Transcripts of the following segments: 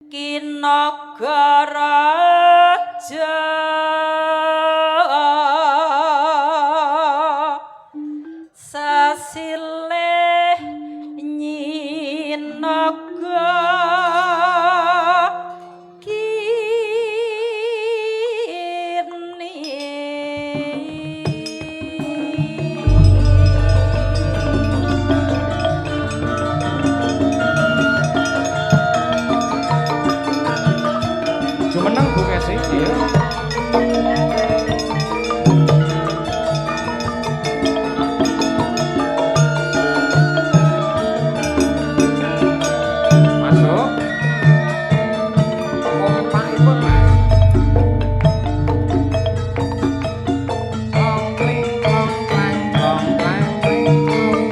Kinagaraja sasilih nyinaga Jumeneng Bu Kesi. Iya. Masuk. Kompakipun, Mas. Congkling congklang congklang kling cong.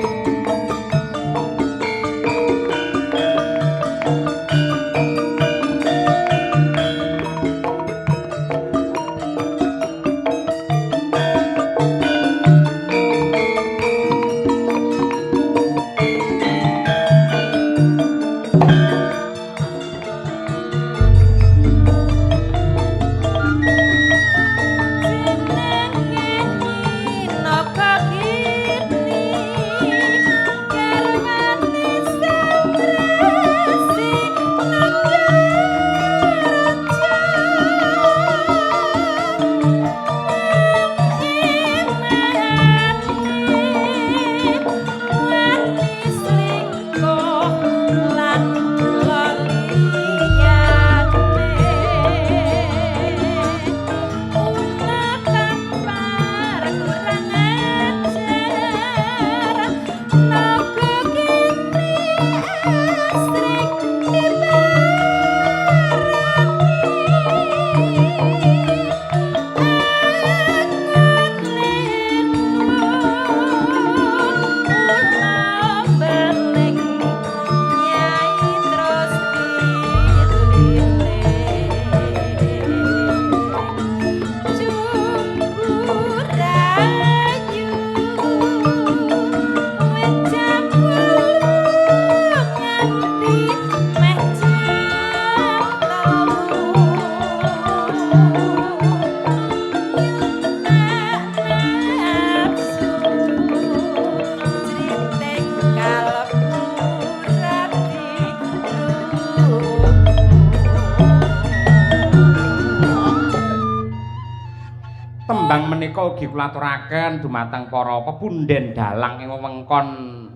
Tembang menika ugi kula aturaken dumateng para pepunden dalang ing wewengkon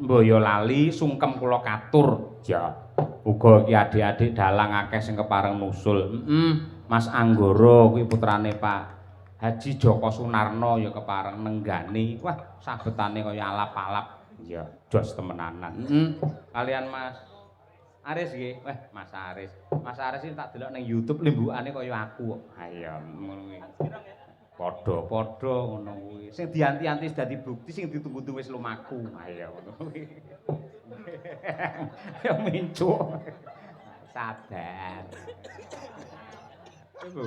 Boyolali sungkem kula katur. Ya. Uga iki adik-adik dalang akeh sing kepareng nusul. Mas Anggara kuwi putrane Pak Haji Joko Sunarno ya kepareng nenggani. Wah, sabetane kaya alap-alap. Ya, jos temenanan. Kalian Mas Aris nggih. Wah, Mas Aris. Mas Aris iki tak delok ning YouTube limbukane kaya aku kok. Ha iya, ngono kuwi. Padha-padha ngono kuwi. Sing dianti-anti wis dadi bukti, sing ditunggu-tunggu wis lumaku. Ha iya ngono kuwi. Ya mincuk. Sadar. Ibu.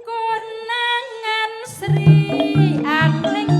Konangan Sri Angling